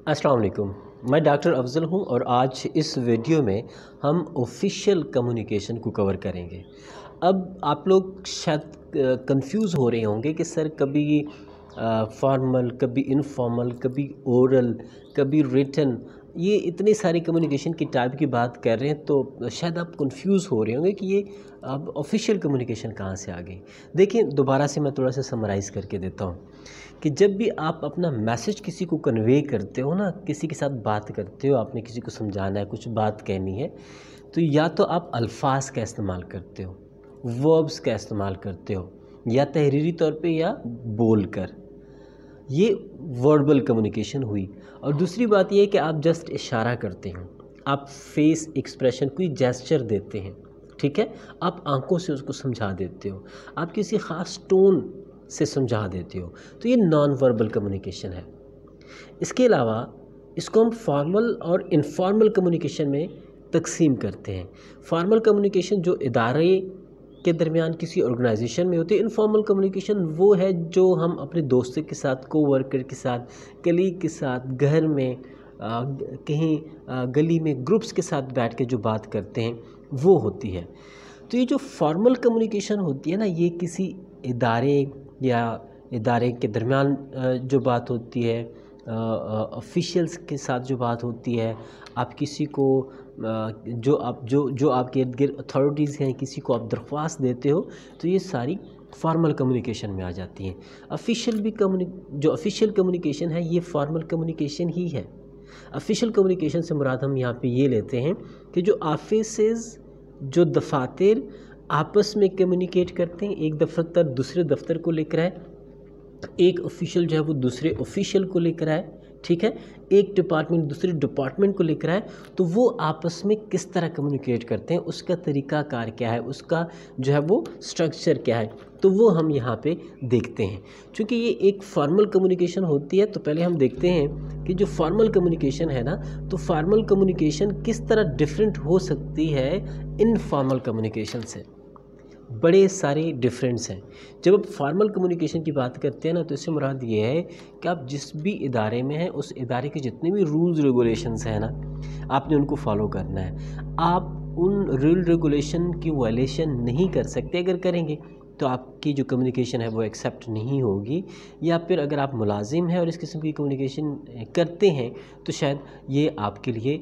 अस्सलाम वालेकुम। मैं डॉक्टर अफजल हूं और आज इस वीडियो में हम ऑफिशियल कम्युनिकेशन को कवर करेंगे। अब आप लोग शायद कंफ्यूज हो रहे होंगे कि सर कभी फॉर्मल, कभी इनफॉर्मल, कभी ओरल, कभी रिटन, ये इतने सारे कम्युनिकेशन की टाइप की बात कर रहे हैं, तो शायद आप कंफ्यूज हो रहे होंगे कि ये अब ऑफिशियल कम्युनिकेशन कहाँ से आ गई। देखिए, दोबारा से मैं थोड़ा सा समराइज़ करके देता हूँ कि जब भी आप अपना मैसेज किसी को कन्वे करते हो ना, किसी के साथ बात करते हो, आपने किसी को समझाना है, कुछ बात कहनी है, तो या तो आप अल्फाज का इस्तेमाल करते हो, वर्ब्स का इस्तेमाल करते हो, या तहरीरी तौर पे या बोल कर, ये वर्बल कम्युनिकेशन हुई। और दूसरी बात ये है कि आप जस्ट इशारा करते हो, आप फेस एक्सप्रेशन, कोई जेस्चर देते हैं, ठीक है, आप आंखों से उसको समझा देते हो, आप किसी ख़ास टोन से समझा देते हो, तो ये नॉन वर्बल कम्युनिकेशन है। इसके अलावा इसको हम फॉर्मल और इनफॉर्मल कम्युनिकेशन में तकसीम करते हैं। फॉर्मल कम्युनिकेशन जो इदारे के दरमियान किसी ऑर्गेनाइजेशन में होती है। इनफॉर्मल कम्युनिकेशन वो है जो हम अपने दोस्तों के साथ, कोवर्कर के साथ, कलीग के साथ, घर में, कहीं गली में ग्रुप्स के साथ बैठ के जो बात करते हैं वो होती है। तो ये जो फॉर्मल कम्युनिकेशन होती है ना, ये किसी इदारे या इदारे के दरमियान जो बात होती है, ऑफिशियल्स के साथ जो बात होती है, आप किसी को जो आपके इर्द गिर्द अथॉरिटीज़ हैं, किसी को आप दरख्वास्त देते हो, तो ये सारी फॉर्मल कम्युनिकेशन में आ जाती हैं। जो ऑफिशियल कम्युनिकेशन है, ये फॉर्मल कम्युनिकेशन ही है। ऑफिशियल कम्युनिकेशन से मुराद हम यहाँ पे ये लेते हैं कि जो ऑफिसेज़, जो दफातर आपस में कम्युनिकेट करते हैं, एक दफ्तर दूसरे दफ्तर को लेकर है, एक ऑफिशियल जो है वो दूसरे ऑफिशियल को लेकर आए, ठीक है, एक डिपार्टमेंट दूसरे डिपार्टमेंट को लेकर आए, तो वो आपस में किस तरह कम्युनिकेट करते हैं, उसका तरीक़ाकार क्या है, उसका जो है वो स्ट्रक्चर क्या है, तो वो हम यहाँ पे देखते हैं। चूँकि ये एक फॉर्मल कम्युनिकेशन होती है, तो पहले हम देखते हैं कि जो फॉर्मल कम्युनिकेशन है ना, तो फॉर्मल कम्युनिकेशन किस तरह डिफरेंट हो सकती है इनफॉर्मल कम्युनिकेशन से। बड़े सारे डिफरेंस हैं। जब आप फॉर्मल कम्युनिकेशन की बात करते हैं ना, तो इससे मुराद ये है कि आप जिस भी इदारे में हैं, उस इदारे के जितने भी रूल्स रेगुलेशंस हैं ना, आपने उनको फॉलो करना है। आप उन रूल रेगुलेशन की वायलेशन नहीं कर सकते। अगर करेंगे तो आपकी जो कम्युनिकेशन है वो एक्सेप्ट नहीं होगी, या फिर अगर आप मुलाजिम हैं और इस किस्म की कम्युनिकेशन करते हैं, तो शायद ये आपके लिए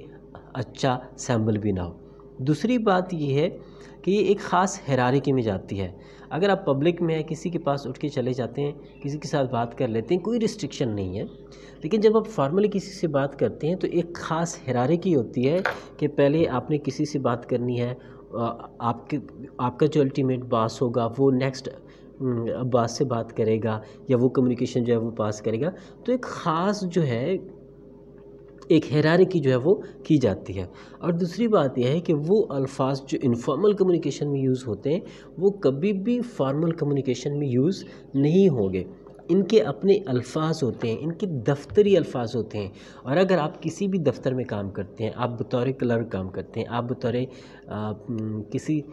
अच्छा सैम्पल भी ना हो। दूसरी बात ये है कि ये एक ख़ास हायरार्की में जाती है। अगर आप पब्लिक में हैं, किसी के पास उठ के चले जाते हैं, किसी के साथ बात कर लेते हैं, कोई रिस्ट्रिक्शन नहीं है। लेकिन जब आप फॉर्मली किसी से बात करते हैं, तो एक ख़ास हायरार्की होती है कि पहले आपने किसी से बात करनी है, आपका जो अल्टीमेट बॉस होगा वो नेक्स्ट बॉस से बात करेगा, या वो कम्युनिकेशन जो है वो पास करेगा। तो एक ख़ास जो है, एक हायरार्की जो है वो की जाती है। और दूसरी बात यह है कि वो अल्फाज जो इनफॉर्मल कम्युनिकेशन में यूज़ होते हैं, वो कभी भी फॉर्मल कम्युनिकेशन में यूज़ नहीं होंगे। इनके अपने अल्फाज होते हैं, इनके दफ्तरी अल्फाज होते हैं। और अगर आप किसी भी दफ्तर में काम करते हैं, आप बतौर क्लर्क काम करते हैं, आप बतौर किसी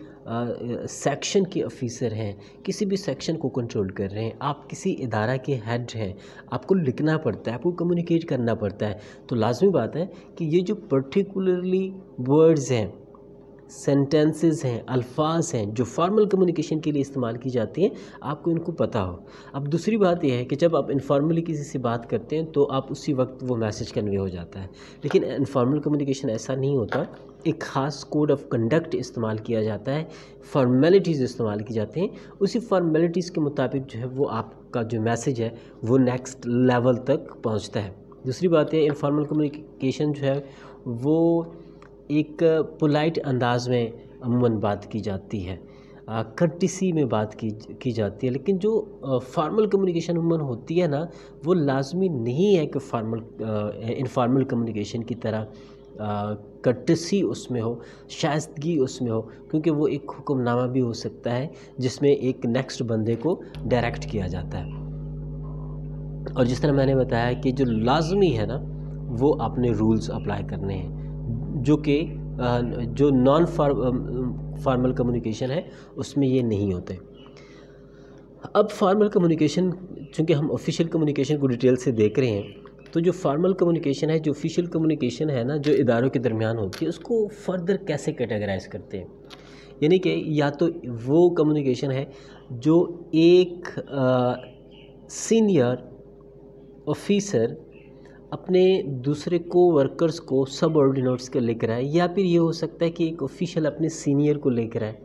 सेक्शन के ऑफिसर हैं, किसी भी सेक्शन को कंट्रोल कर रहे हैं, आप किसी इदारा के हेड हैं, आपको लिखना पड़ता है, आपको कम्युनिकेट करना पड़ता है, तो लाजमी बात है कि ये जो पर्टिकुलरली वर्ड्स हैं, सेंटेंसेस हैं, अल्फाज हैं, जो फॉर्मल कम्युनिकेशन के लिए इस्तेमाल की जाती हैं, आपको इनको पता हो। अब दूसरी बात यह है कि जब आप इनफॉर्मली किसी से बात करते हैं, तो आप उसी वक्त वो मैसेज कन्वे हो जाता है। लेकिन इनफॉर्मल कम्युनिकेशन ऐसा नहीं होता। एक ख़ास कोड ऑफ कंडक्ट इस्तेमाल किया जाता है, फॉर्मेलिटीज़ इस्तेमाल की जाती हैं, उसी फॉर्मेलिटीज़ के मुताबिक जो है वो आपका जो मैसेज है वो नेक्स्ट लेवल तक पहुँचता है। दूसरी बात है, इनफॉर्मल कम्युनिकेशन जो है वो एक पोलाइट अंदाज में अमूमन बात की जाती है, कर्टिसी में बात की जाती है। लेकिन जो फॉर्मल कम्युनिकेशन अमूमन होती है ना, वो लाजमी नहीं है कि इनफॉर्मल कम्युनिकेशन की तरह कर्टिसी उसमें हो, शाइस्तगी उसमें हो, क्योंकि वो एक हुक्मनामा भी हो सकता है जिसमें एक नेक्स्ट बंदे को डायरेक्ट किया जाता है। और जिस तरह मैंने बताया कि जो लाजमी है ना, वो आपने रूल्स अप्लाई करने हैं, जो नॉन फॉर्मल कम्युनिकेशन है उसमें ये नहीं होते। अब फॉर्मल कम्युनिकेशन, चूँकि हम ऑफिशियल कम्युनिकेशन को डिटेल से देख रहे हैं, तो जो फॉर्मल कम्युनिकेशन है, जो ऑफिशियल कम्युनिकेशन है ना, जो इदारों के दरमियान होती है, उसको फर्दर कैसे कैटेगराइज करते हैं? यानी कि या तो वो कम्युनिकेशन है जो एक सीनियर ऑफिसर अपने दूसरे वर्कर्स को सबऑर्डिनेट्स को लेकर आए, या फिर ये हो सकता है कि एक ऑफिशियल अपने सीनियर को लेकर आए,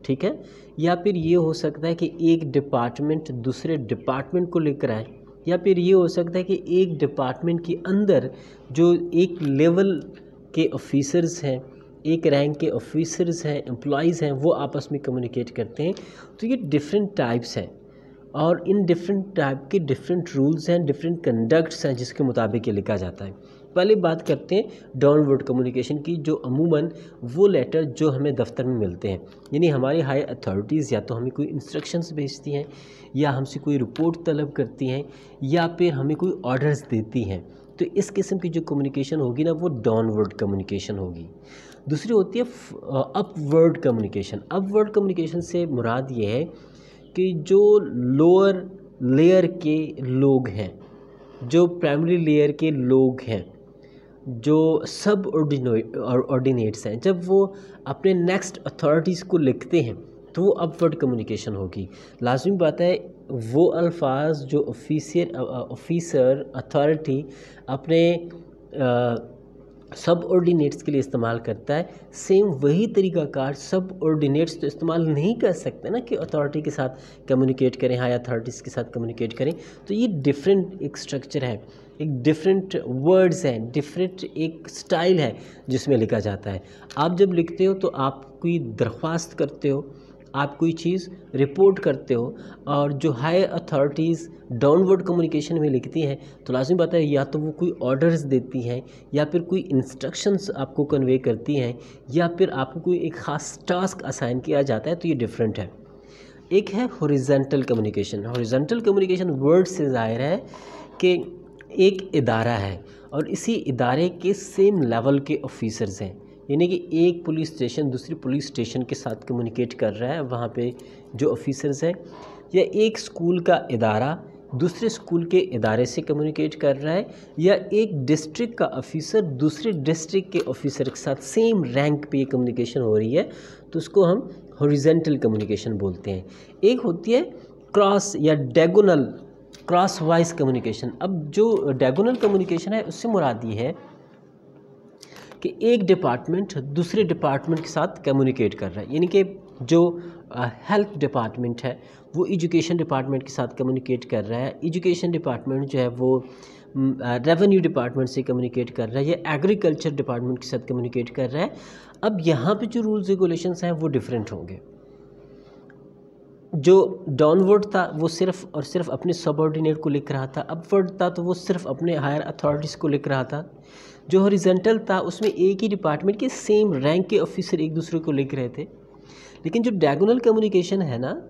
ठीक है, या फिर ये हो सकता है कि एक डिपार्टमेंट दूसरे डिपार्टमेंट को लेकर आए, या फिर ये हो सकता है कि एक डिपार्टमेंट के अंदर जो एक लेवल के ऑफिसर्स हैं, एक रैंक के ऑफिसर्स हैं, एम्प्लॉयज़ हैं, वो आपस में कम्युनिकेट करते हैं। तो ये डिफरेंट टाइप्स हैं और इन डिफरेंट टाइप के डिफरेंट रूल्स हैं, डिफरेंट कंडक्ट्स हैं जिसके मुताबिक ये लिखा जाता है। पहले बात करते हैं डाउनवर्ड कम्युनिकेशन की, जो अमूमन वो लेटर जो हमें दफ्तर में मिलते हैं, यानी हमारी हाई अथॉरिटीज़ या तो हमें कोई इंस्ट्रक्शंस भेजती हैं, या हमसे कोई रिपोर्ट तलब करती हैं, या फिर हमें कोई ऑर्डर्स देती हैं। तो इस किस्म की जो कम्युनिकेशन होगी ना, वो डाउनवर्ड कम्युनिकेशन होगी। दूसरी होती है अपवर्ड कम्युनिकेशन। अपवर्ड कम्युनिकेशन से मुराद ये है कि जो लोअर लेयर के लोग हैं, जो प्राइमरी लेयर के लोग हैं, जो सब ऑर्डिनेट्स हैं, जब वो अपने नेक्स्ट अथॉरिटीज़ को लिखते हैं तो वो अपवर्ड कम्युनिकेशन होगी। लाजमी बात है वो अल्फाज जो ऑफिसर अथॉरिटी अपने सब ऑर्डिनेट्स के लिए इस्तेमाल करता है, सेम वही तरीक़ाकार सब ऑर्डिनेट्स तो इस्तेमाल नहीं कर सकते ना कि अथॉरिटी के साथ कम्युनिकेट करें, हाई अथॉरिटीज़ के साथ कम्युनिकेट करें। तो ये डिफरेंट एक स्ट्रक्चर है, एक डिफरेंट वर्ड्स हैं, डिफरेंट एक स्टाइल है जिसमें लिखा जाता है। आप जब लिखते हो तो आप कोई दरख्वास्त करते हो, आप कोई चीज़ रिपोर्ट करते हो, और जो हाई अथॉरिटीज़ डाउनवर्ड कम्युनिकेशन में लिखती हैं तो लाज़मी बात है या तो वो कोई ऑर्डर्स देती हैं, या फिर कोई इंस्ट्रक्शंस आपको कन्वे करती हैं, या फिर आपको कोई एक ख़ास टास्क असाइन किया जाता है। तो ये डिफरेंट है। एक है horizontal communication. Horizontal communication word से ज़ाहिर है कि एक इदारा है और इसी इदारे के सेम लेवल के ऑफिसर्स हैं, यानी कि एक पुलिस स्टेशन दूसरी पुलिस स्टेशन के साथ कम्युनिकेट कर रहा है, वहाँ पे जो ऑफिसर्स हैं, या एक स्कूल का इदारा दूसरे स्कूल के इदारे से कम्युनिकेट कर रहा है, या एक डिस्ट्रिक्ट का ऑफिसर दूसरे डिस्ट्रिक्ट के ऑफिसर के साथ सेम रैंक पे ये कम्युनिकेशन हो रही है, तो उसको हम हॉरिजॉन्टल कम्युनिकेशन बोलते हैं। एक होती है क्रॉस या डायगोनल क्रॉस वाइज कम्युनिकेशन। अब जो डायगोनल कम्युनिकेशन है उससे मुराद ये है कि एक डिपार्टमेंट दूसरे डिपार्टमेंट के साथ कम्युनिकेट कर रहा है, यानी कि जो हेल्थ डिपार्टमेंट है वो एजुकेशन डिपार्टमेंट के साथ कम्युनिकेट कर रहा है, एजुकेशन डिपार्टमेंट जो है वो रेवेन्यू डिपार्टमेंट से कम्युनिकेट कर रहा है, या एग्रीकल्चर डिपार्टमेंट के साथ कम्युनिकेट कर रहा है। अब यहाँ पे जो रूल्स रेगुलेशंस हैं वो डिफरेंट होंगे। जो डाउनवर्ड था वो सिर्फ और सिर्फ अपने सबऑर्डिनेट को लिख रहा था, अपवर्ड था तो वो सिर्फ अपने हायर अथॉरिटीज़ को लिख रहा था। जो हॉरिजॉन्टल था उसमें एक ही डिपार्टमेंट के सेम रैंक के ऑफिसर एक दूसरे को लिख रहे थे। लेकिन जो डायगोनल कम्युनिकेशन है ना,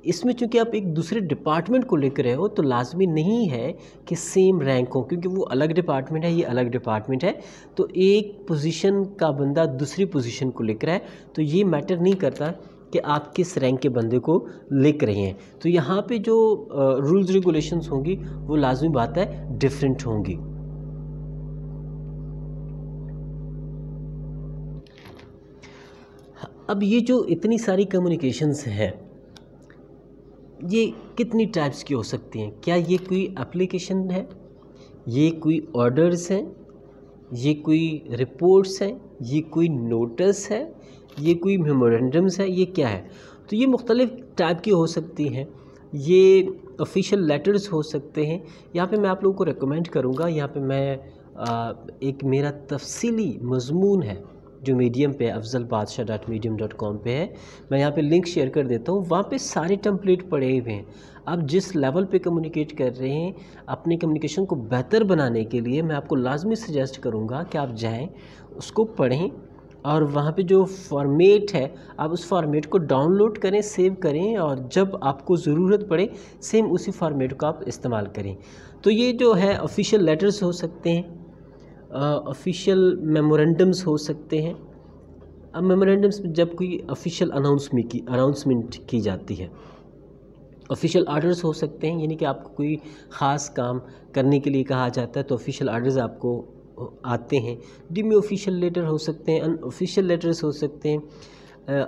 इसमें चूँकि आप एक दूसरे डिपार्टमेंट को लिख रहे हो तो लाजमी नहीं है कि सेम रैंक हो, क्योंकि वो अलग डिपार्टमेंट है, ये अलग डिपार्टमेंट है। तो एक पोजीशन का बंदा दूसरी पोजीशन को लिख रहा है तो ये मैटर नहीं करता कि आप किस रैंक के बंदे को लिख रहे हैं। तो यहाँ पे जो रूल्स रेगुलेशंस होंगी वो लाजमी बात है डिफरेंट होंगी। अब ये जो इतनी सारी कम्युनिकेशंस हैं ये कितनी टाइप्स की हो सकती हैं? क्या ये कोई एप्लीकेशन है, ये कोई ऑर्डर्स हैं, ये कोई रिपोर्ट्स हैं, ये कोई नोटिस है, ये कोई मेमोरेंडम्स है, ये क्या है? तो ये मुख्तलिफ़ टाइप की हो सकती हैं। ये ऑफिशियल लेटर्स हो सकते हैं। यहाँ पे मैं आप लोगों को रेकमेंड करूँगा, यहाँ पे मैं एक मेरा तफसीली मज़मून है जो मीडियम पे afzalbadshah.medium.com पे है, मैं यहाँ पे लिंक शेयर कर देता हूँ। वहाँ पे सारे टेम्पलेट पड़े हुए हैं। आप जिस लेवल पे कम्युनिकेट कर रहे हैं, अपने कम्युनिकेशन को बेहतर बनाने के लिए मैं आपको लाजमी सजेस्ट करूँगा कि आप जाएं, उसको पढ़ें, और वहाँ पे जो फॉर्मेट है आप उस फॉर्मेट को डाउनलोड करें, सेव करें, और जब आपको ज़रूरत पड़े सेम उसी फॉर्मेट को आप इस्तेमाल करें। तो ये जो है ऑफिशियल लेटर्स हो सकते हैं, ऑफिशियल मेमोरेंडम्स हो सकते हैं। अब मेमोरेंडम्स जब कोई ऑफिशियल अनाउंसमेंट की जाती है, ऑफिशियल आर्डर्स हो सकते हैं, यानी कि आपको कोई ख़ास काम करने के लिए कहा जाता है तो ऑफिशियल आर्डर्स आपको आते हैं। डिमी ऑफिशियल लेटर हो सकते हैं, अनऑफिशियल लेटर्स हो सकते हैं,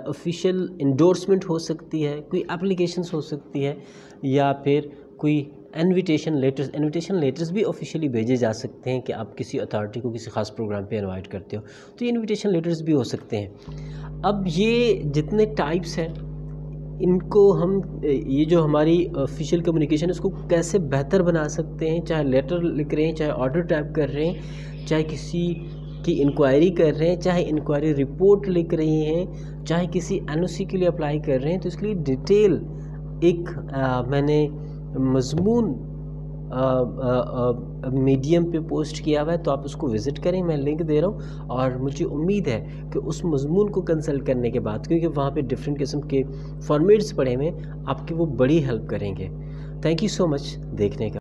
ऑफिशियल इंडोर्समेंट हो सकती है, कोई एप्लीकेशंस हो सकती है, या फिर कोई इनविटेशन लेटर्स भी ऑफिशियली भेजे जा सकते हैं कि आप किसी अथॉरिटी को किसी ख़ास प्रोग्राम पे इनवाइट करते हो, तो ये इनविटेशन लेटर्स भी हो सकते हैं। अब ये जितने टाइप्स हैं इनको हम ये जो हमारी ऑफिशियल कम्युनिकेशन है उसको कैसे बेहतर बना सकते हैं, चाहे लेटर लिख रहे हैं, चाहे ऑर्डर टाइप कर रहे हैं, चाहे किसी की इंक्वायरी कर रहे हैं, चाहे इंक्वायरी रिपोर्ट लिख रहे हैं, चाहे किसी एनओसी के लिए अप्लाई कर रहे हैं, तो इसके लिए डिटेल एक मैंने मज़मून मीडियम पे पोस्ट किया हुआ है, तो आप उसको विज़िट करें, मैं लिंक दे रहा हूँ। और मुझे उम्मीद है कि उस मज़मून को कंसल्ट करने के बाद, क्योंकि वहाँ पे डिफरेंट किस्म के फॉर्मेट्स पड़े हुए हैं, आपकी वो बड़ी हेल्प करेंगे। थैंक यू सो मच देखने का।